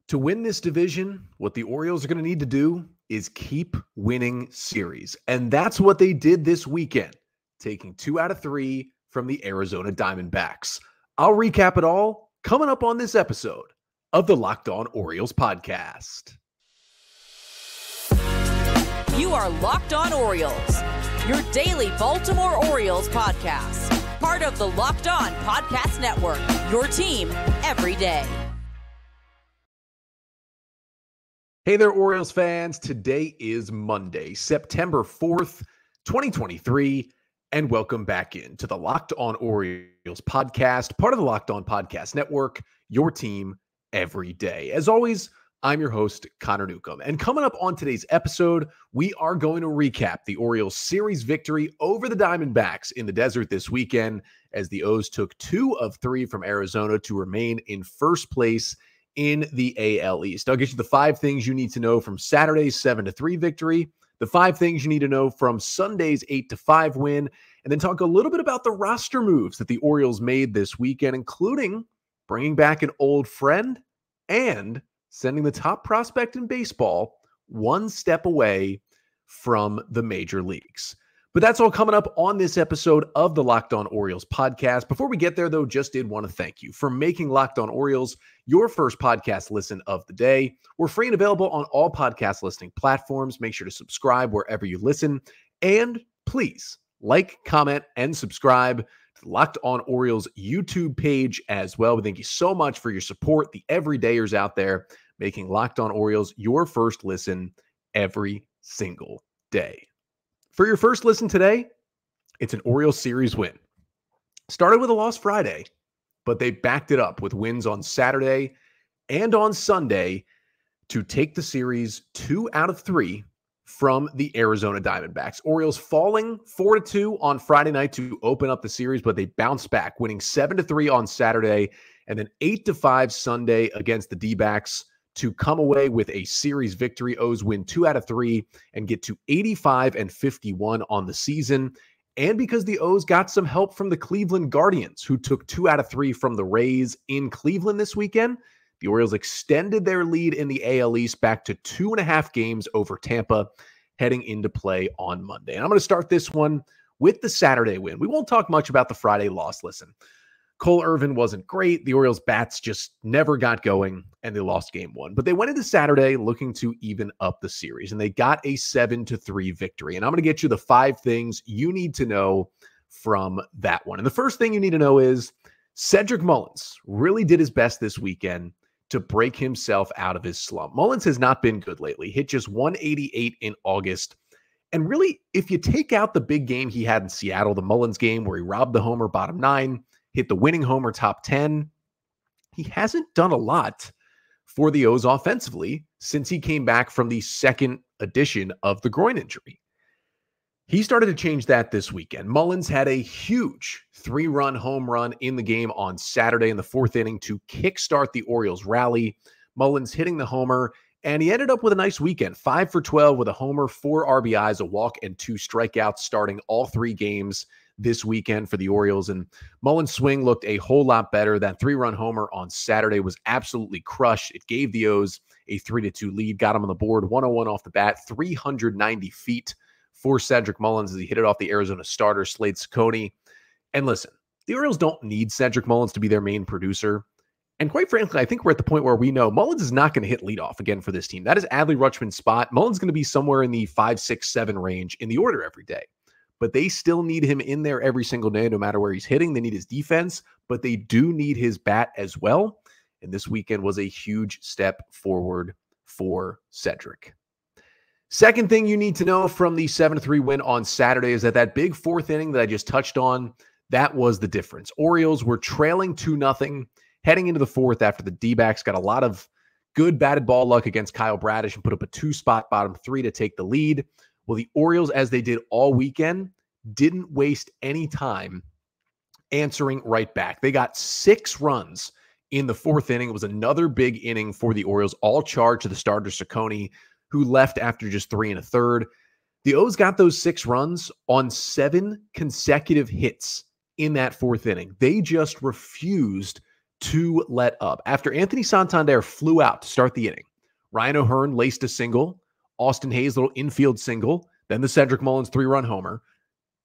To win this division, what the Orioles are going to need to do is keep winning series. And that's what they did this weekend, taking 2 out of 3 from the Arizona Diamondbacks. I'll recap it all coming up on this episode of the Locked On Orioles podcast. You are Locked On Orioles, your daily Baltimore Orioles podcast. Part of the Locked On Podcast Network, your team every day. Hey there, Orioles fans. Today is Monday, September 4th, 2023, and welcome back into the Locked On Orioles podcast, part of the Locked On Podcast Network, your team every day. As always, I'm your host, Connor Newcomb, and coming up on today's episode, we are going to recap the Orioles series victory over the Diamondbacks in the desert this weekend as the O's took 2 of 3 from Arizona to remain in first place in the AL East. I'll get you the 5 things you need to know from Saturday's 7-3 victory, the 5 things you need to know from Sunday's 8-5 win, and then talk a little bit about the roster moves that the Orioles made this weekend, including bringing back an old friend and sending the top prospect in baseball one step away from the major leagues. But that's all coming up on this episode of the Locked On Orioles podcast. Before we get there, though, just did want to thank you for making Locked On Orioles your first podcast listen of the day. We're free and available on all podcast listening platforms. Make sure to subscribe wherever you listen. And please like, comment, and subscribe to the Locked On Orioles YouTube page as well. We thank you so much for your support, the everydayers out there, making Locked On Orioles your first listen every single day. For your first listen today, it's an Orioles series win. Started with a loss Friday, but they backed it up with wins on Saturday and on Sunday to take the series 2 out of 3 from the Arizona Diamondbacks. Orioles falling 4-2 on Friday night to open up the series, but they bounced back, winning 7-3 on Saturday and then 8-5 Sunday against the D-backs to come away with a series victory. O's win 2 out of 3 and get to 85-51 on the season. And because the O's got some help from the Cleveland Guardians, who took 2 out of 3 from the Rays in Cleveland this weekend, the Orioles extended their lead in the AL East back to 2.5 games over Tampa heading into play on Monday. And I'm going to start this one with the Saturday win. We won't talk much about the Friday loss. Listen, Cole Irvin wasn't great. The Orioles bats just never got going, and they lost game 1. But they went into Saturday looking to even up the series, and they got a 7-3 victory. And I'm going to get you the 5 things you need to know from that one. And the first thing you need to know is Cedric Mullins really did his best this weekend to break himself out of his slump. Mullins has not been good lately. Hit just 188 in August. And really, if you take out the big game he had in Seattle, the Mullins game where he robbed the homer bottom 9, hit the winning homer top 10, he hasn't done a lot for the O's offensively since he came back from the second edition of the groin injury. He started to change that this weekend. Mullins had a huge 3-run home run in the game on Saturday in the 4th inning to kickstart the Orioles rally. Mullins hitting the homer, and he ended up with a nice weekend. 5 for 12 with a homer, 4 RBIs, a walk, and 2 strikeouts, starting all 3 games this weekend for the Orioles. And Mullins' swing looked a whole lot better. That 3-run homer on Saturday was absolutely crushed. It gave the O's a 3-2 lead, got him on the board, 101 off the bat, 390 feet for Cedric Mullins as he hit it off the Arizona starter, Slade Cecconi. And listen, the Orioles don't need Cedric Mullins to be their main producer. And quite frankly, I think we're at the point where we know Mullins is not going to hit leadoff again for this team. That is Adley Rutschman's spot. Mullins is going to be somewhere in the 5, 6, 7 range in the order every day. But they still need him in there every single day, no matter where he's hitting. They need his defense, but they do need his bat as well. And this weekend was a huge step forward for Cedric. Second thing you need to know from the 7-3 win on Saturday is that big 4th inning that I just touched on, that was the difference. Orioles were trailing 2-0 heading into the 4th after the D-backs got a lot of good batted ball luck against Kyle Bradish and put up a 2-spot bottom 3 to take the lead. Well, the Orioles, as they did all weekend, didn't waste any time answering right back. They got 6 runs in the 4th inning. It was another big inning for the Orioles, all charged to the starter Cecconi, who left after just 3 1/3. The O's got those 6 runs on 7 consecutive hits in that 4th inning. They just refused to let up. After Anthony Santander flew out to start the inning, Ryan O'Hearn laced a single, Austin Hayes little infield single, then the Cedric Mullins 3-run homer,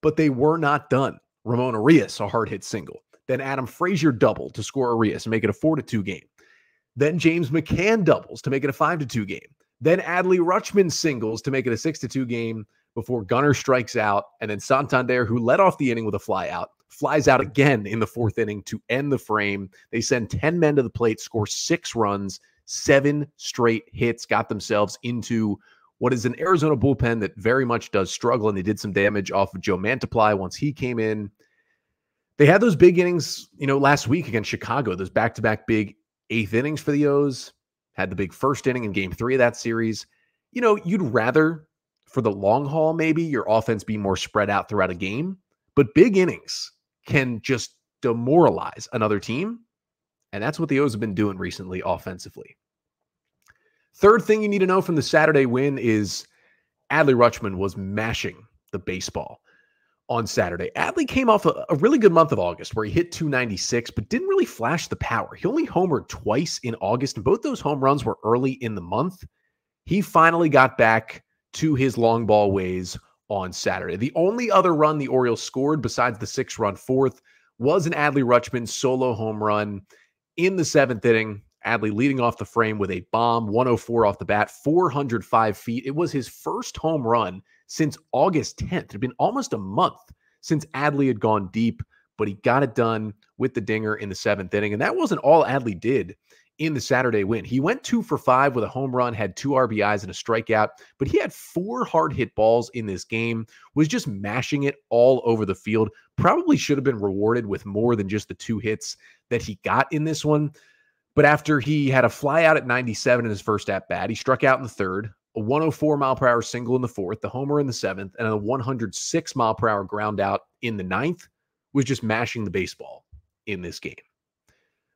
but they were not done. Ramón Urías a hard hit single. Then Adam Frazier doubled to score Urías and make it a 4-2 game. Then James McCann doubles to make it a 5-2 game. Then Adley Rutschman singles to make it a 6-2 game before Gunnar strikes out. And then Santander, who led off the inning with a fly out, flies out again in the fourth inning to end the frame. They send 10 men to the plate, score 6 runs, 7 straight hits, got themselves into what is an Arizona bullpen that very much does struggle, and they did some damage off of Joe Mantiply once he came in. They had those big innings, last week against Chicago, those back-to-back big 8th innings for the O's, had the big first inning in game 3 of that series. You'd rather, for the long haul, maybe your offense be more spread out throughout a game, but big innings can just demoralize another team, and that's what the O's have been doing recently offensively. Third thing you need to know from the Saturday win is Adley Rutschman was mashing the baseball on Saturday. Adley came off a really good month of August where he hit .296, but didn't really flash the power. He only homered twice in August, and both those home runs were early in the month. He finally got back to his long ball ways on Saturday. The only other run the Orioles scored besides the 6-run fourth was an Adley Rutschman solo home run in the 7th inning. Adley leading off the frame with a bomb, 104 off the bat, 405 feet. It was his first home run since August 10th. It had been almost a month since Adley had gone deep, but he got it done with the dinger in the 7th inning. And that wasn't all Adley did in the Saturday win. He went 2 for 5 with a home run, had 2 RBIs and a strikeout, but he had 4 hard hit balls in this game, was just mashing it all over the field. Probably should have been rewarded with more than just the 2 hits that he got in this one. But after he had a fly out at 97 in his first at-bat, he struck out in the 3rd, a 104-mile-per-hour single in the 4th, the homer in the 7th, and a 106-mile-per-hour ground out in the 9th, was just mashing the baseball in this game.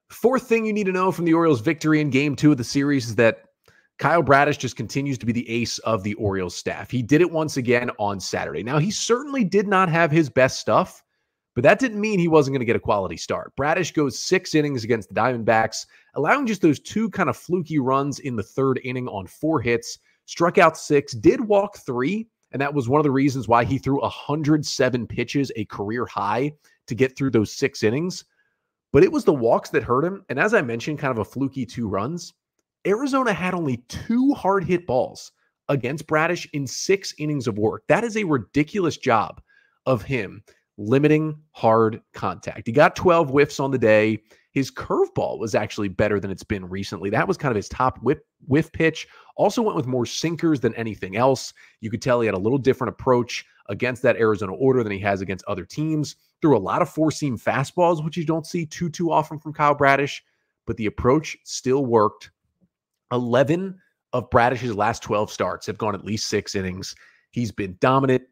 Fourth thing you need to know from the Orioles' victory in Game 2 of the series is that Kyle Bradish just continues to be the ace of the Orioles staff. He did it once again on Saturday. Now, he certainly did not have his best stuff, but that didn't mean he wasn't going to get a quality start. Bradish goes 6 innings against the Diamondbacks, allowing just those 2 kind of fluky runs in the 3rd inning on 4 hits, struck out 6, did walk 3, and that was one of the reasons why he threw 107 pitches, a career high, to get through those 6 innings. But it was the walks that hurt him, and as I mentioned, kind of a fluky 2 runs. Arizona had only 2 hard hit balls against Bradish in 6 innings of work. That is a ridiculous job of him limiting hard contact. He got 12 whiffs on the day. His curveball was actually better than it's been recently. That was kind of his top whiff pitch. Also went with more sinkers than anything else. You could tell he had a little different approach against that Arizona order than he has against other teams. Threw a lot of 4-seam fastballs, which you don't see too often from Kyle Bradish, but the approach still worked. 11 of Bradish's last 12 starts have gone at least 6 innings. He's been dominant.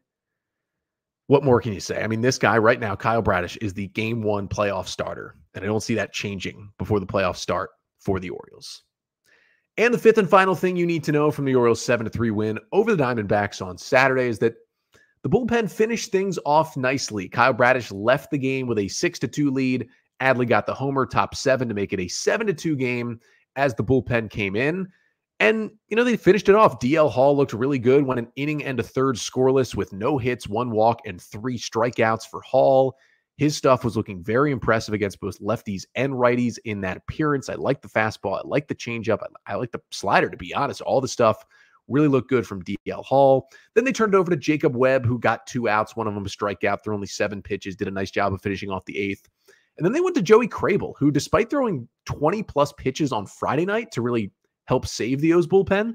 What more can you say? I mean, this guy right now, Kyle Bradish, is the Game 1 playoff starter, and I don't see that changing before the playoffs start for the Orioles. And the fifth and final thing you need to know from the Orioles' 7-3 win over the Diamondbacks on Saturday is that the bullpen finished things off nicely. Kyle Bradish left the game with a 6-2 lead. Adley got the homer, top 7 to make it a 7-2 game as the bullpen came in. And, they finished it off. DL Hall looked really good, went an inning and a third scoreless with no hits, 1 walk, and 3 strikeouts for Hall. His stuff was looking very impressive against both lefties and righties in that appearance. I like the fastball. I like the changeup. I like the slider, to be honest. All the stuff really looked good from DL Hall. Then they turned it over to Jacob Webb, who got 2 outs, one of them a strikeout, threw only 7 pitches, did a nice job of finishing off the 8th. And then they went to Joey Crable, who, despite throwing 20-plus pitches on Friday night to really help save the O's bullpen,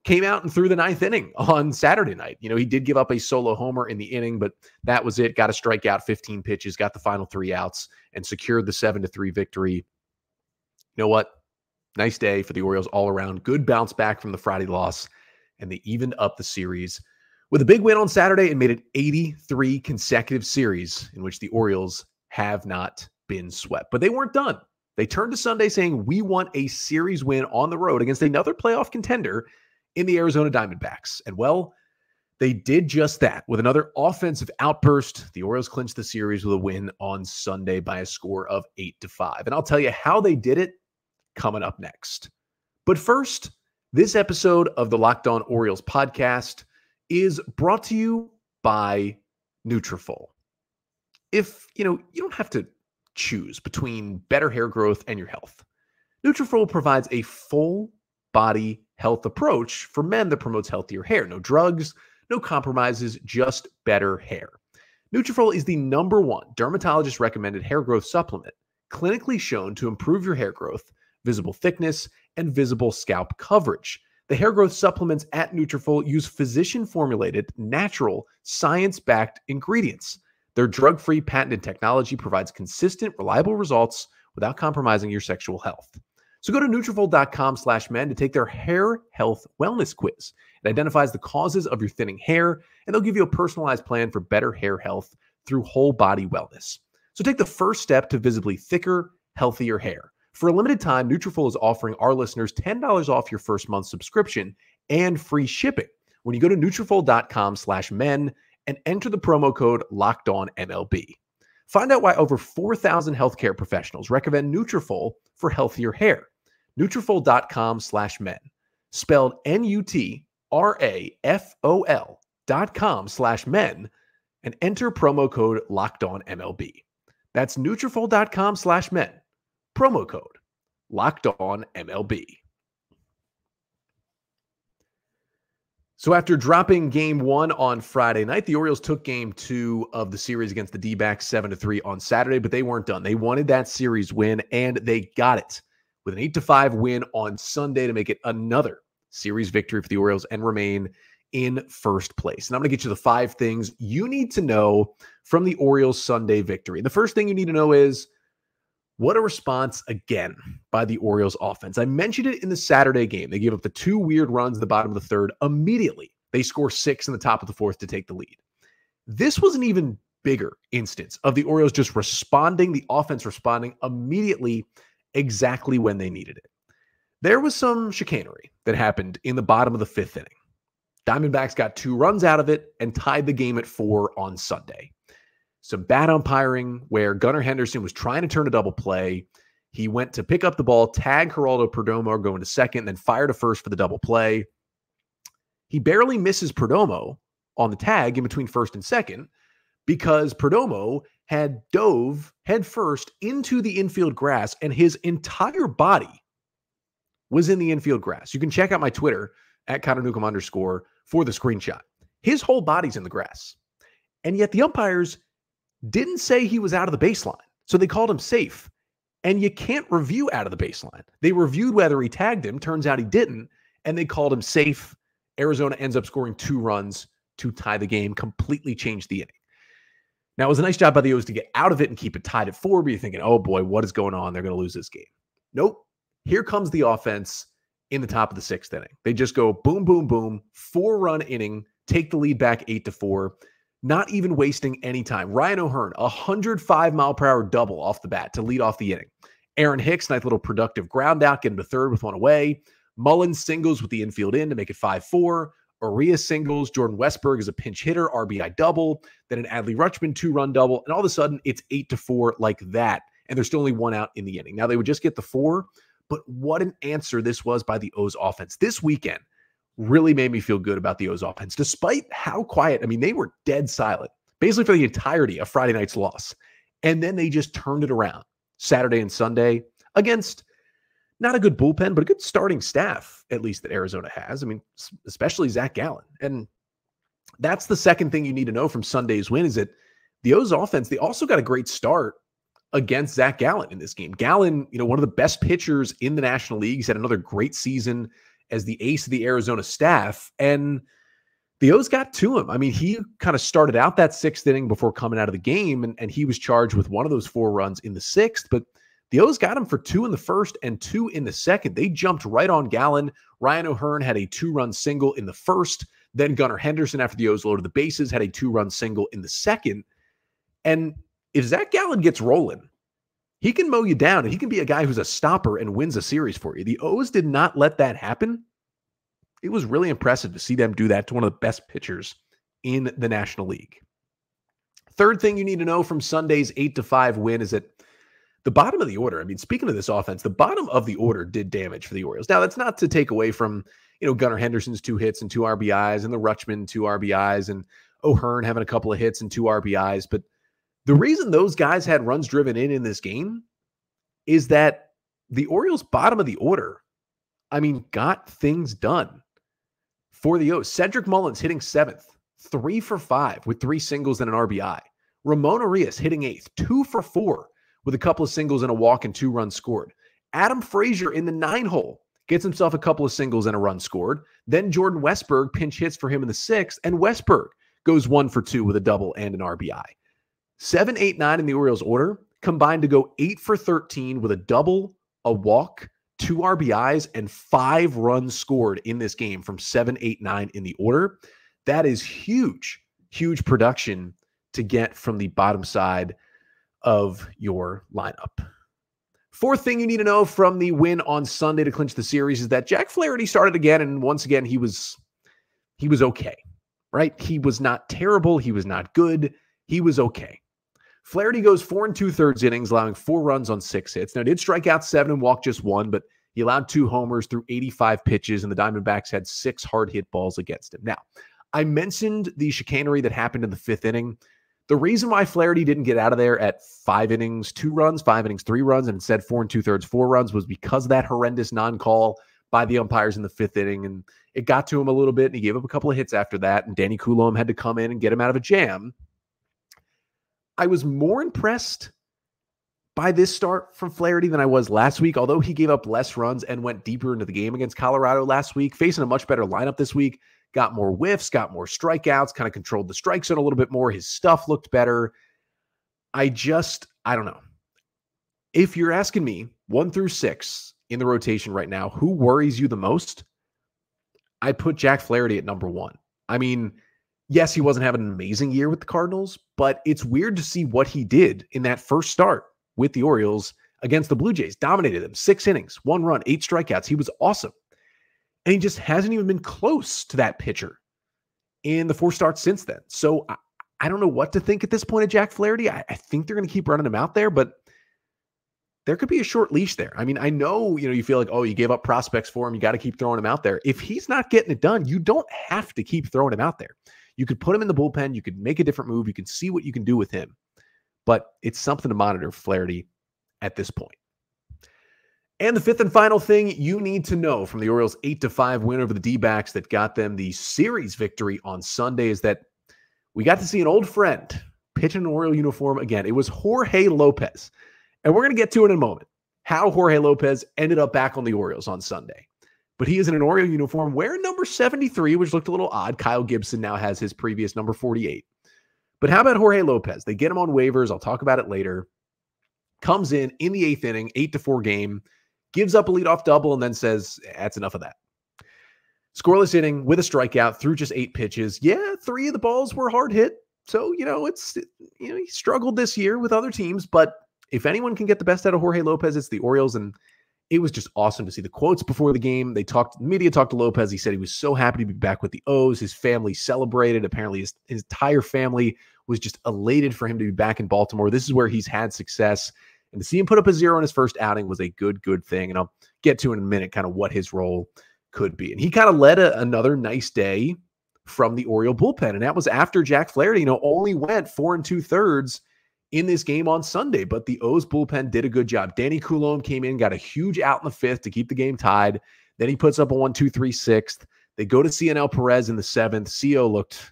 came out and threw the 9th inning on Saturday night. He did give up a solo homer in the inning, but that was it. Got a strikeout, 15 pitches, got the final 3 outs, and secured the 7-3 victory. You know what? Nice day for the Orioles all around. Good bounce back from the Friday loss, and they evened up the series with a big win on Saturday and made it 83 consecutive series in which the Orioles have not been swept. But they weren't done. They turned to Sunday saying, we want a series win on the road against another playoff contender in the Arizona Diamondbacks. And well, They did just that with another offensive outburst. The Orioles clinched the series with a win on Sunday by a score of 8-5. And I'll tell you how they did it coming up next. But first, this episode of the Locked On Orioles podcast is brought to you by Nutrafol. If, you don't have to choose between better hair growth and your health, Nutrafol provides a full body health approach for men that promotes healthier hair. No drugs, no compromises, just better hair. Nutrafol is the #1 dermatologist recommended hair growth supplement, clinically shown to improve your hair growth, visible thickness, and visible scalp coverage. The hair growth supplements at Nutrafol use physician-formulated, natural, science-backed ingredients. Their drug-free patented technology provides consistent, reliable results without compromising your sexual health. So go to Nutrafol.com/men to take their hair health wellness quiz. It identifies the causes of your thinning hair, and they'll give you a personalized plan for better hair health through whole body wellness. So take the first step to visibly thicker, healthier hair. For a limited time, Nutrafol is offering our listeners $10 off your first month subscription and free shipping when you go to Nutrafol.com/men and enter the promo code LOCKEDONMLB. Find out why over 4,000 healthcare professionals recommend Nutrafol for healthier hair. Nutrafol.com/men, spelled Nutrafol.com/men, and enter promo code LOCKEDONMLB. That's Nutrafol.com/men, promo code LOCKEDONMLB. So after dropping game 1 on Friday night, the Orioles took game 2 of the series against the D-backs 7-3 on Saturday, but they weren't done. They wanted that series win, and they got it with an 8-5 win on Sunday to make it another series victory for the Orioles and remain in first place. And I'm going to get you the 5 things you need to know from the Orioles Sunday victory. The first thing you need to know is, what a response again by the Orioles offense. I mentioned it in the Saturday game. They gave up the 2 weird runs at the bottom of the third. Immediately, they score 6 in the top of the fourth to take the lead. This was an even bigger instance of the Orioles just responding, the offense responding immediately exactly when they needed it. There was some chicanery that happened in the bottom of the 5th inning. Diamondbacks got 2 runs out of it and tied the game at 4 on Sunday. Some bad umpiring where Gunnar Henderson was trying to turn a double play. He went to pick up the ball, tag Geraldo Perdomo, go into second, then fire to first for the double play. He barely misses Perdomo on the tag in between first and second because Perdomo had dove headfirst into the infield grass and his entire body was in the infield grass. You can check out my Twitter at Connor Newcomb _ for the screenshot. His whole body's in the grass. And yet the umpires didn't say he was out of the baseline. So they called him safe. And you can't review out of the baseline. They reviewed whether he tagged him. Turns out he didn't. And they called him safe. Arizona ends up scoring 2 runs to tie the game, completely changed the inning. Now, it was a nice job by the O's to get out of it and keep it tied at 4, but you're thinking, oh boy, what is going on? They're going to lose this game. Nope. Here comes the offense in the top of the 6th inning. They just go boom, boom, boom, 4-run inning, take the lead back 8-4. Not even wasting any time. Ryan O'Hearn, 105-mile-per-hour double off the bat to lead off the inning. Aaron Hicks, nice little productive ground out, get him to third with 1 away. Mullins singles with the infield in to make it 5-4. Urías singles. Jordan Westburg is a pinch hitter, RBI double. Then an Adley Rutschman 2-run double. And all of a sudden, it's 8-4 like that. And there's still only 1 out in the inning. Now, they would just get the 4, but what an answer this was by the O's offense. This weekend really made me feel good about the O's offense, despite how quiet. I mean, they were dead silent, basically for the entirety of Friday night's loss. And then they just turned it around Saturday and Sunday against not a good bullpen, but a good starting staff, at least that Arizona has. I mean, especially Zach Gallen. And that's the second thing you need to know from Sunday's win is that the O's offense, they also got a great start against Zach Gallen in this game. Gallen, one of the best pitchers in the National League. He's had another great season as the ace of the Arizona staff, and the O's got to him. I mean, he kind of started out that 6th inning before coming out of the game, and he was charged with 1 of those 4 runs in the 6th, but the O's got him for 2 in the 1st and 2 in the 2nd. They jumped right on Gallen. Ryan O'Hearn had a 2-run single in the 1st. Then Gunnar Henderson, after the O's loaded the bases, had a 2-run single in the 2nd. And if Zach Gallen gets rolling, he can mow you down, and he can be a guy who's a stopper and wins a series for you. The O's did not let that happen. It was really impressive to see them do that to one of the best pitchers in the National League. Third thing you need to know from Sunday's 8-5 win is that the bottom of the order, I mean, speaking of this offense, the bottom of the order did damage for the Orioles. Now, that's not to take away from, Gunnar Henderson's 2 hits and 2 RBIs and the Rutschman 2 RBIs and O'Hearn having a couple of hits and 2 RBIs. But the reason those guys had runs driven in this game is that the Orioles' bottom of the order, got things done for the O's. Cedric Mullins hitting 7th, 3 for 5 with 3 singles and an RBI. Ramón Urías hitting 8th, 2 for 4 with a couple of singles and a walk and 2 runs scored. Adam Frazier in the 9-hole gets himself a couple of singles and a run scored. Then Jordan Westburg pinch hits for him in the 6th, and Westburg goes 1 for 2 with a double and an RBI. 7, 8, 9 in the Orioles order combined to go 8 for 13 with a double, a walk, 2 RBIs, and 5 runs scored in this game from 7, 8, 9 in the order. That is huge, huge production to get from the bottom side of your lineup. Fourth thing you need to know from the win on Sunday to clinch the series is that Jack Flaherty started again, and once again, he was okay, right? He was not terrible. He was not good. He was okay. Flaherty goes 4 2/3 innings, allowing 4 runs on 6 hits. Now, he did strike out 7 and walk just 1, but he allowed 2 homers through 85 pitches, and the Diamondbacks had 6 hard hit balls against him. Now, I mentioned the chicanery that happened in the 5th inning. The reason why Flaherty didn't get out of there at 5 innings, 2 runs, 5 innings, 3 runs, and instead 4 2/3, 4 runs was because of that horrendous non-call by the umpires in the 5th inning. And it got to him a little bit, and he gave up a couple of hits after that, and Danny Coulombe had to come in and get him out of a jam. I was more impressed by this start from Flaherty than I was last week, although he gave up less runs and went deeper into the game against Colorado last week, facing a much better lineup this week. Got more whiffs, got more strikeouts, kind of controlled the strike zone a little bit more. His stuff looked better. I don't know. If you're asking me 1 through 6 in the rotation right now, who worries you the most? I put Jack Flaherty at number 1. Yes, he wasn't having an amazing year with the Cardinals, but it's weird to see what he did in that first start with the Orioles against the Blue Jays. Dominated them, 6 innings, 1 run, 8 strikeouts. He was awesome. And he just hasn't even been close to that pitcher in the 4 starts since then. So I don't know what to think at this point of Jack Flaherty. I think they're going to keep running him out there, but there could be a short leash there. I know, you feel like, you gave up prospects for him. You got to keep throwing him out there. If he's not getting it done, you don't have to keep throwing him out there. You could put him in the bullpen. You could make a different move. You can see what you can do with him. But it's something to monitor for Flaherty at this point. And the 5th and final thing you need to know from the Orioles' 8-5 win over the D-backs that got them the series victory on Sunday is that we got to see an old friend pitch in an Oriole uniform again. It was Jorge López. And we're going to get to it in a moment, how Jorge López ended up back on the Orioles on Sunday. But he is in an Oriole uniform wearing number 73, which looked a little odd. Kyle Gibson now has his previous number 48. But how about Jorge López? They get him on waivers. I'll talk about it later. Comes in the 8th inning, 8-4 game, gives up a leadoff double, and then says, that's enough of that. Scoreless inning with a strikeout through just 8 pitches. Yeah, 3 of the balls were hard hit. So, he struggled this year with other teams. But if anyone can get the best out of Jorge López, it's the Orioles. And it was just awesome to see the quotes before the game. The media talked to López. He said he was so happy to be back with the O's. His family celebrated. Apparently his entire family was just elated for him to be back in Baltimore. This is where he's had success. And to see him put up a 0 in his first outing was a good thing. And I'll get to in a minute kind of what his role could be. And he kind of led another nice day from the Oriole bullpen. And that was after Jack Flaherty, only went 4 2/3 in this game on Sunday, but the O's bullpen did a good job. Danny Coulombe came in, got a huge out in the 5th to keep the game tied. Then he puts up a 1-2-3 6th. They go to CNL Perez in the 7th. CO looked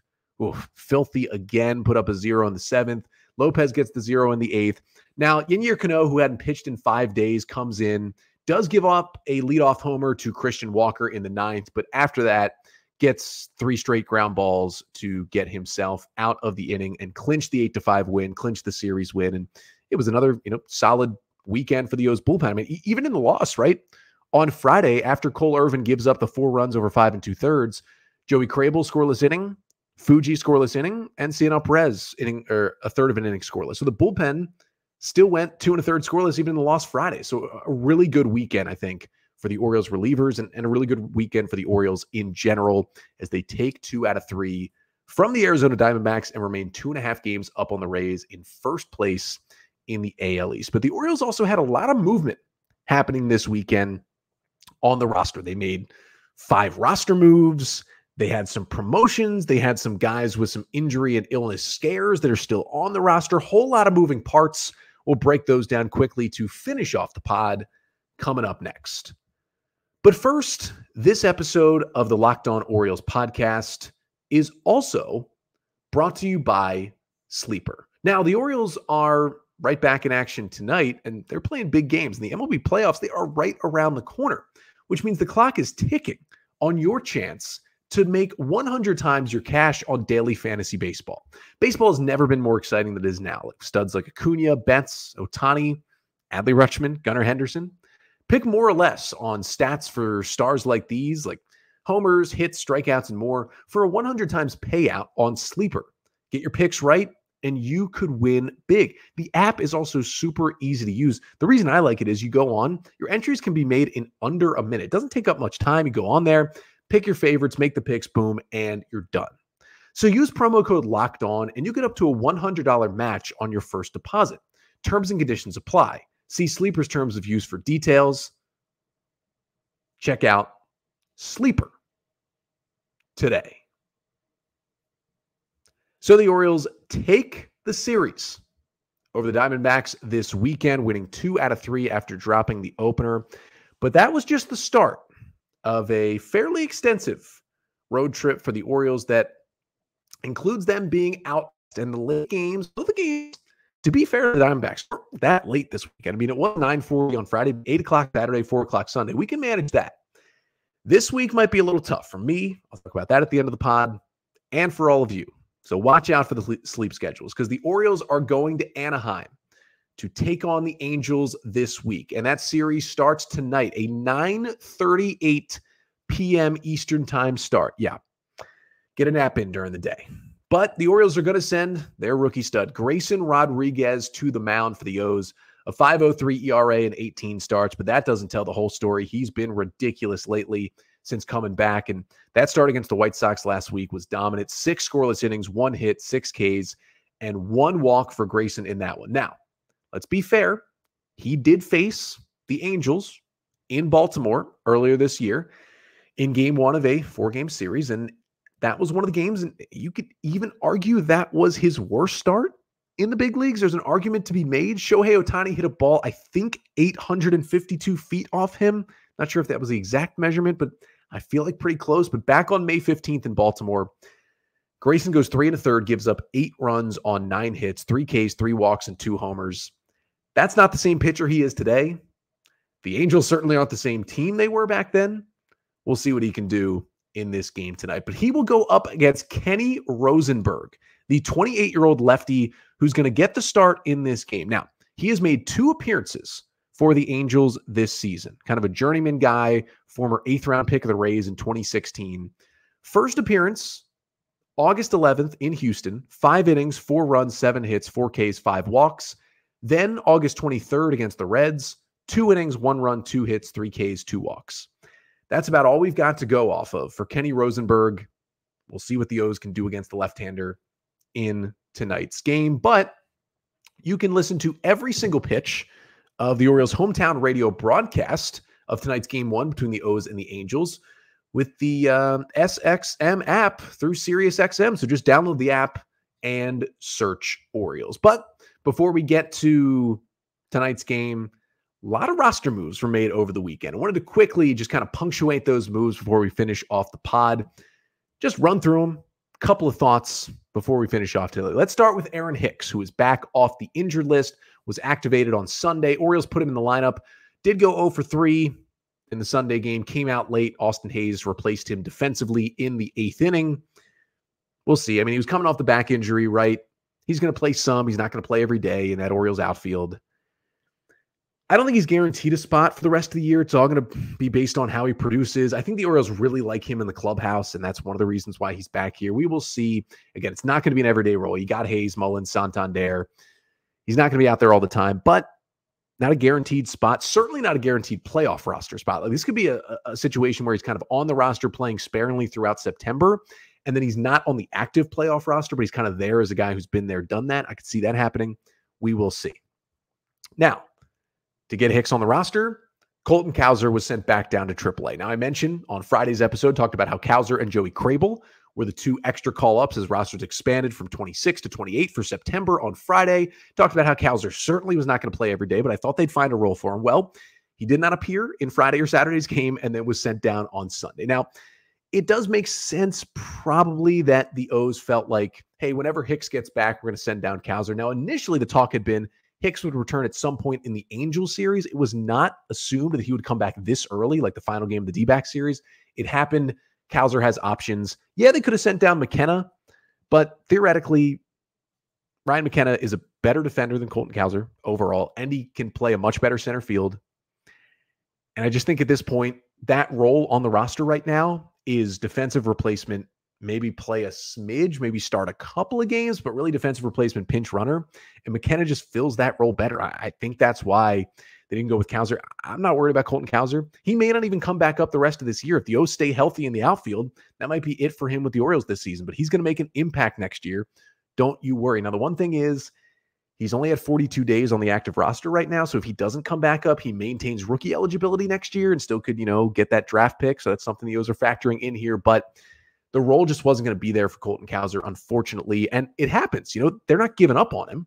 filthy again, put up a 0 in the 7th. López gets the 0 in the 8th. Now, Yennier Cano, who hadn't pitched in 5 days, comes in, does give up a leadoff homer to Christian Walker in the 9th, but after that, gets 3 straight ground balls to get himself out of the inning and clinch the 8-5 win, clinch the series win. And it was another, solid weekend for the O's bullpen. Even in the loss, right? On Friday, after Cole Irvin gives up the 4 runs over 5 2/3, Joey Crable scoreless inning, Fuji scoreless inning, and CNL Perez inning, or a third of an inning scoreless. So the bullpen still went 2 1/3 scoreless even in the loss Friday. So a really good weekend, I think, for the Orioles relievers and a really good weekend for the Orioles in general as they take 2 out of 3 from the Arizona Diamondbacks and remain 2.5 games up on the Rays in first place in the AL East. But the Orioles also had a lot of movement happening this weekend on the roster. They made 5 roster moves. They had some promotions. They had some guys with some injury and illness scares that are still on the roster. Whole lot of moving parts. We'll break those down quickly to finish off the pod coming up next. But first, this episode of the Locked On Orioles podcast is also brought to you by Sleeper. Now, the Orioles are right back in action tonight, and they're playing big games. In the MLB playoffs, they are right around the corner, which means the clock is ticking on your chance to make 100 times your cash on daily fantasy baseball. Baseball has never been more exciting than it is now. Like studs like Acuna, Betts, Ohtani, Adley Rutschman, Gunnar Henderson. Pick more or less on stats for stars like these, like homers, hits, strikeouts, and more for a 100 times payout on Sleeper. Get your picks right, and you could win big. The app is also super easy to use. The reason I like it is you go on, your entries can be made in under a minute. It doesn't take up much time. You go on there, pick your favorites, make the picks, boom, and you're done. So use promo code Locked On, and you get up to a $100 match on your first deposit. Terms and conditions apply. See Sleeper's terms of use for details. Check out Sleeper today. So the Orioles take the series over the Diamondbacks this weekend, winning 2 out of 3 after dropping the opener. But that was just the start of a fairly extensive road trip for the Orioles that includes them being out in the late games. Both the games, to be fair to the Diamondbacks, weren't that late this weekend. I mean, it was 9:40 on Friday, 8 o'clock Saturday, 4 o'clock Sunday. We can manage that. This week might be a little tough for me. I'll talk about that at the end of the pod, and for all of you. So watch out for the sleep schedules, because the Orioles are going to Anaheim to take on the Angels this week. And that series starts tonight, a 9:38 p.m. Eastern time start. Yeah, get a nap in during the day. But the Orioles are going to send their rookie stud, Grayson Rodriguez, to the mound for the O's. A 5.03 ERA and 18 starts, but that doesn't tell the whole story. He's been ridiculous lately since coming back, and that start against the White Sox last week was dominant. 6 scoreless innings, 1 hit, 6 Ks, and 1 walk for Grayson in that one. Now, let's be fair. He did face the Angels in Baltimore earlier this year in game 1 of a 4-game series, and that was one of the games, and you could even argue that was his worst start in the big leagues. There's an argument to be made. Shohei Ohtani hit a ball, I think, 852 feet off him. Not sure if that was the exact measurement, but I feel like pretty close. But back on May 15th in Baltimore, Grayson goes 3 1/3, gives up 8 runs on 9 hits, 3 Ks, 3 walks, and 2 homers. That's not the same pitcher he is today. The Angels certainly aren't the same team they were back then. We'll see what he can do in this game tonight. But he will go up against Kenny Rosenberg, the 28-year-old lefty who's going to get the start in this game. Now, he has made 2 appearances for the Angels this season. Kind of a journeyman guy, former 8th-round pick of the Rays in 2016. First appearance, August 11th in Houston. 5 innings, 4 runs, 7 hits, 4 Ks, 5 walks. Then August 23rd against the Reds. 2 innings, 1 run, 2 hits, 3 Ks, 2 walks. That's about all we've got to go off of for Kenny Rosenberg. We'll see what the O's can do against the left-hander in tonight's game. But you can listen to every single pitch of the Orioles' hometown radio broadcast of tonight's game 1 between the O's and the Angels with the SXM app through SiriusXM. So just download the app and search Orioles. But before we get to tonight's game, a lot of roster moves were made over the weekend. I wanted to quickly just kind of punctuate those moves before we finish off the pod. Just run through them. A couple of thoughts before we finish off today. Let's start with Aaron Hicks, who is back off the injured list, was activated on Sunday. Orioles put him in the lineup. Did go 0 for 3 in the Sunday game. Came out late. Austin Hayes replaced him defensively in the 8th inning. We'll see. I mean, he was coming off the back injury, right? He's going to play some. He's not going to play every day in that Orioles outfield. I don't think he's guaranteed a spot for the rest of the year. It's all going to be based on how he produces. I think the Orioles really like him in the clubhouse, and that's one of the reasons why he's back here. We will see. Again, it's not going to be an everyday role. You got Hayes, Mullins, Santander. He's not going to be out there all the time, but not a guaranteed spot, certainly not a guaranteed playoff roster spot. Like, this could be a situation where he's kind of on the roster playing sparingly throughout September, and then he's not on the active playoff roster, but he's kind of there as a guy who's been there, done that. I could see that happening. We will see. Now, to get Hicks on the roster, Colton Cowser was sent back down to AAA. Now, I mentioned on Friday's episode, talked about how Cowser and Joey Crable were the two extra call-ups as rosters expanded from 26 to 28 for September on Friday. Talked about how Cowser certainly was not going to play every day, but I thought they'd find a role for him. Well, he did not appear in Friday or Saturday's game and then was sent down on Sunday. Now, it does make sense probably that the O's felt like, hey, whenever Hicks gets back, we're going to send down Cowser. Now, initially the talk had been Hicks would return at some point in the Angels series. It was not assumed that he would come back this early, like the final game of the D-back series. It happened. Cowser has options. Yeah, they could have sent down McKenna, but theoretically, Ryan McKenna is a better defender than Colton Cowser overall, and he can play a much better center field. And I just think at this point, that role on the roster right now is defensive replacement, maybe play a smidge, maybe start a couple of games, but really defensive replacement pinch runner. And McKenna just fills that role better. I think that's why they didn't go with Cowser. I'm not worried about Colton Cowser. He may not even come back up the rest of this year. If the O's stay healthy in the outfield, that might be it for him with the Orioles this season, but he's going to make an impact next year. Don't you worry. Now, the one thing is he's only had 42 days on the active roster right now. So if he doesn't come back up, he maintains rookie eligibility next year and still could, get that draft pick. So that's something the O's are factoring in here, but the role just wasn't going to be there for Colton Cowser, unfortunately. And it happens, they're not giving up on him,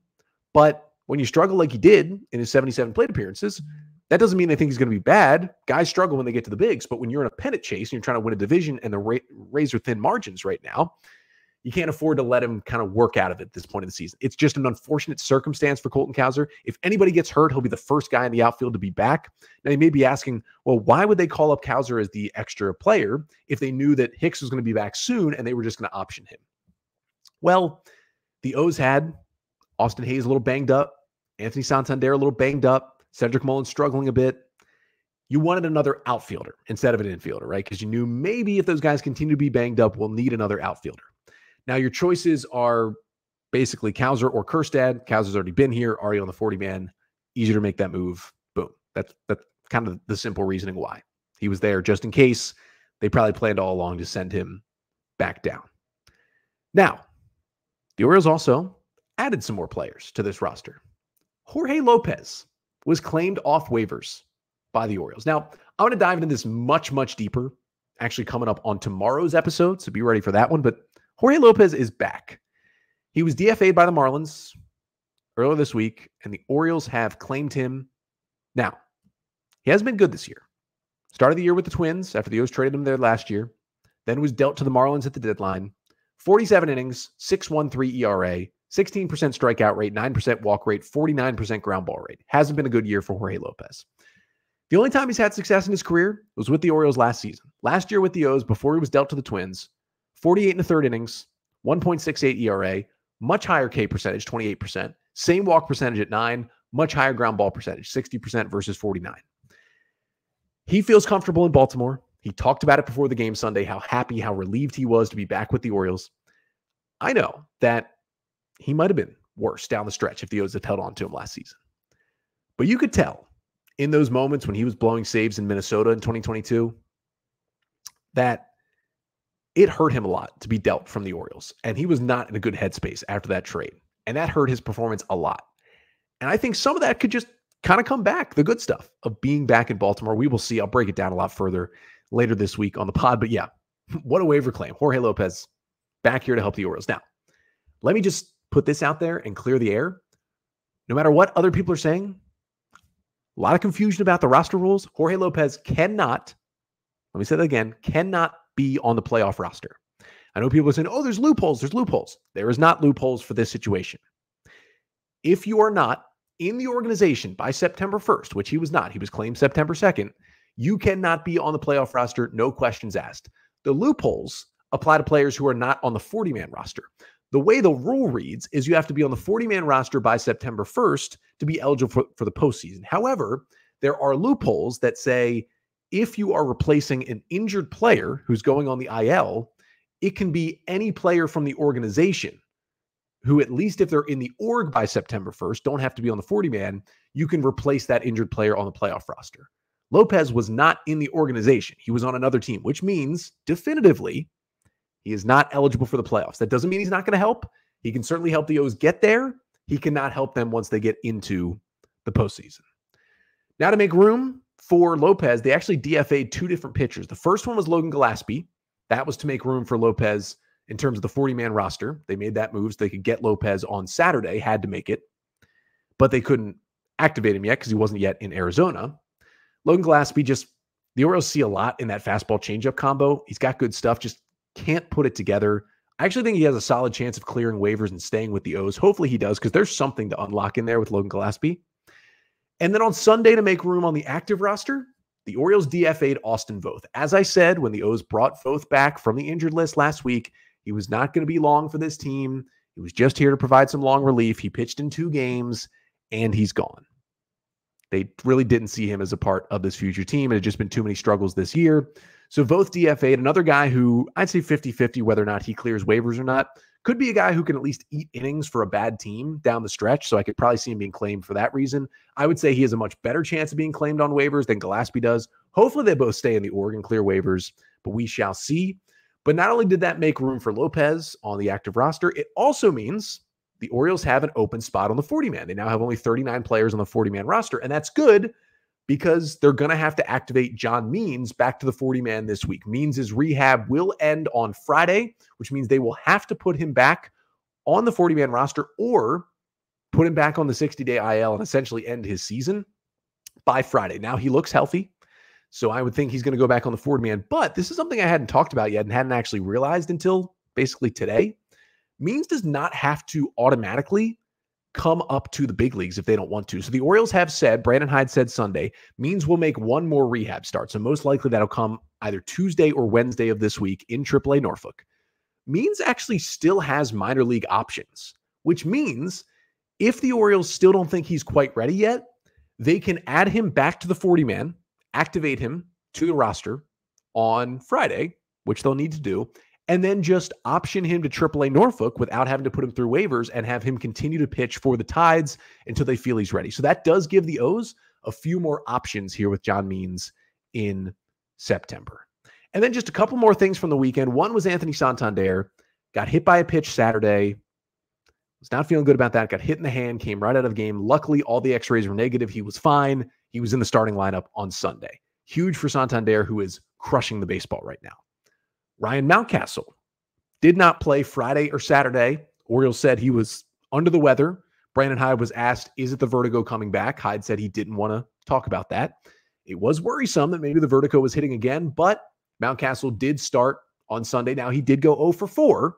but when you struggle like he did in his 77 plate appearances, that doesn't mean they think he's going to be bad. Guys struggle when they get to the bigs, but when you're in a pennant chase and you're trying to win a division and the razor thin margins right now, you can't afford to let him kind of work out of it at this point in the season. It's just an unfortunate circumstance for Colton Cowser. If anybody gets hurt, he'll be the first guy in the outfield to be back. Now, you may be asking, well, why would they call up Cowser as the extra player if they knew that Hicks was going to be back soon and they were just going to option him? Well, the O's had Austin Hayes a little banged up, Anthony Santander a little banged up, Cedric Mullins struggling a bit. You wanted another outfielder instead of an infielder, right? Because you knew maybe if those guys continue to be banged up, we'll need another outfielder. Now, your choices are basically Cowser or Kjerstad. Cowser's already been here, already on the 40-man. Easier to make that move. Boom. That's kind of the simple reasoning why. He was there just in case. They probably planned all along to send him back down. Now, the Orioles also added some more players to this roster. Jorge López was claimed off waivers by the Orioles. Now, I'm going to dive into this much, much deeper, actually coming up on tomorrow's episode, so be ready for that one. But Jorge López is back. He was DFA'd by the Marlins earlier this week, and the Orioles have claimed him. Now, he hasn't been good this year. Started the year with the Twins after the O's traded him there last year. Then was dealt to the Marlins at the deadline. 47 innings, 6.13 ERA, 16% strikeout rate, 9% walk rate, 49% ground ball rate. Hasn't been a good year for Jorge López. The only time he's had success in his career was with the Orioles last season. Last year with the O's, before he was dealt to the Twins, 48 and a third innings, 1.68 ERA, much higher K percentage, 28%, same walk percentage at 9, much higher ground ball percentage, 60% versus 49. He feels comfortable in Baltimore. He talked about it before the game Sunday, how happy, how relieved he was to be back with the Orioles. I know that he might have been worse down the stretch if the O's had held on to him last season. But you could tell in those moments when he was blowing saves in Minnesota in 2022 that it hurt him a lot to be dealt from the Orioles. And he was not in a good headspace after that trade. And that hurt his performance a lot. And I think some of that could just kind of come back, the good stuff of being back in Baltimore. We will see. I'll break it down a lot further later this week on the pod. But yeah, what a waiver claim. Jorge López back here to help the Orioles. Now, let me just put this out there and clear the air. No matter what other people are saying, a lot of confusion about the roster rules. Jorge López cannot, let me say that again, cannot be on the playoff roster. I know people are saying, oh, there's loopholes. There's loopholes. There is not loopholes for this situation. If you are not in the organization by September 1st, which he was not, he was claimed September 2nd, you cannot be on the playoff roster, no questions asked. The loopholes apply to players who are not on the 40-man roster. The way the rule reads is you have to be on the 40-man roster by September 1st to be eligible for the postseason. However, there are loopholes that say if you are replacing an injured player who's going on the IL, it can be any player from the organization who, at least if they're in the org by September 1st, don't have to be on the 40-man, you can replace that injured player on the playoff roster. Lopez was not in the organization. He was on another team, which means definitively he is not eligible for the playoffs. That doesn't mean he's not going to help. He can certainly help the O's get there. He cannot help them once they get into the postseason. Now, to make room for Lopez, they actually DFA'd two different pitchers. The first one was Logan Gillespie. That was to make room for Lopez in terms of the 40-man roster. They made that move so they could get Lopez on Saturday, had to make it, but they couldn't activate him yet because he wasn't yet in Arizona. Logan Gillespie, the Orioles see a lot in that fastball changeup combo. He's got good stuff, just can't put it together. I actually think he has a solid chance of clearing waivers and staying with the O's. Hopefully he does, because there's something to unlock in there with Logan Gillespie. And then on Sunday, to make room on the active roster, the Orioles DFA'd Austin Voth. As I said, when the O's brought Voth back from the injured list last week, he was not going to be long for this team. He was just here to provide some long relief. He pitched in 2 games, and he's gone. They really didn't see him as a part of this future team. It had just been too many struggles this year. So Voth DFA'd, another guy who I'd say 50-50 whether or not he clears waivers or not. Could be a guy who can at least eat innings for a bad team down the stretch, so I could probably see him being claimed for that reason. I would say he has a much better chance of being claimed on waivers than Gillespie does. Hopefully they both stay in the org and clear waivers, but we shall see. But not only did that make room for Lopez on the active roster, it also means the Orioles have an open spot on the 40-man. They now have only 39 players on the 40-man roster, and that's good because they're going to have to activate John Means back to the 40-man this week. Means' rehab will end on Friday, which means they will have to put him back on the 40-man roster or put him back on the 60-day IL and essentially end his season by Friday. Now, he looks healthy, so I would think he's going to go back on the 40-man, but this is something I hadn't talked about yet and hadn't actually realized until basically today. Means does not have to automatically come up to the big leagues if they don't want to. So the Orioles have said, Brandon Hyde said Sunday, Means will make one more rehab start. So most likely that'll come either Tuesday or Wednesday of this week in AAA Norfolk. Means actually still has minor league options, which means if the Orioles still don't think he's quite ready yet, they can add him back to the 40-man, activate him to the roster on Friday, which they'll need to do, and then just option him to AAA Norfolk without having to put him through waivers and have him continue to pitch for the Tides until they feel he's ready. So that does give the O's a few more options here with John Means in September. And then just a couple more things from the weekend. One was Anthony Santander. Got hit by a pitch Saturday. Was not feeling good about that. Got hit in the hand, came right out of the game. Luckily, all the x-rays were negative. He was fine. He was in the starting lineup on Sunday. Huge for Santander, who is crushing the baseball right now. Ryan Mountcastle did not play Friday or Saturday. Orioles said he was under the weather. Brandon Hyde was asked, is it the vertigo coming back? Hyde said he didn't want to talk about that. It was worrisome that maybe the vertigo was hitting again, but Mountcastle did start on Sunday. Now, he did go 0 for 4,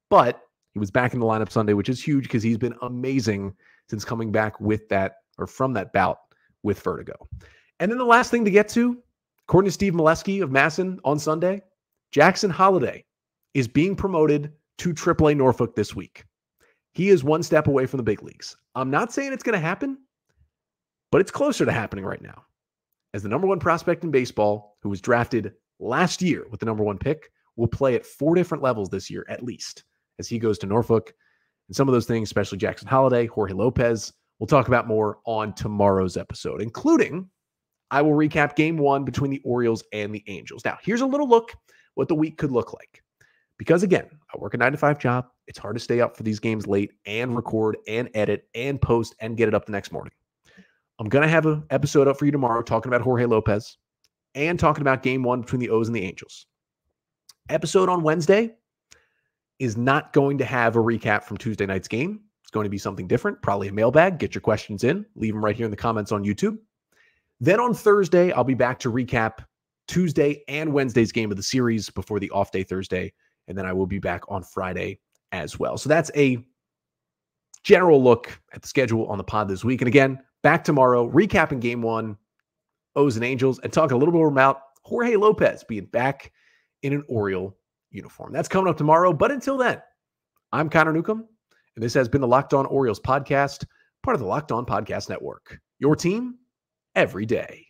but he was back in the lineup Sunday, which is huge because he's been amazing since coming back with that, or from that bout with vertigo. And then the last thing to get to, according to Steve Molesky of Masson on Sunday, Jackson Holliday is being promoted to AAA Norfolk this week. He is one step away from the big leagues. I'm not saying it's going to happen, but it's closer to happening right now. As the number 1 prospect in baseball, who was drafted last year with the number 1 pick, will play at 4 different levels this year, at least, as he goes to Norfolk. And some of those things, especially Jackson Holliday, Jorge López, we'll talk about more on tomorrow's episode, including I will recap game 1 between the Orioles and the Angels. Now, here's a little look what the week could look like. Because again, I work a 9-to-5 job. It's hard to stay up for these games late and record and edit and post and get it up the next morning. I'm going to have an episode up for you tomorrow talking about Jorge López and talking about game 1 between the O's and the Angels. Episode on Wednesday is not going to have a recap from Tuesday night's game. It's going to be something different, probably a mailbag. Get your questions in. Leave them right here in the comments on YouTube. Then on Thursday, I'll be back to recap Tuesday and Wednesday's game of the series before the off day Thursday. And then I will be back on Friday as well. So that's a general look at the schedule on the pod this week. And again, back tomorrow, recapping game 1, O's and Angels, and talking a little bit more about Jorge López being back in an Oriole uniform. That's coming up tomorrow. But until then, I'm Connor Newcomb, and this has been the Locked On Orioles podcast, part of the Locked On Podcast Network. Your team every day.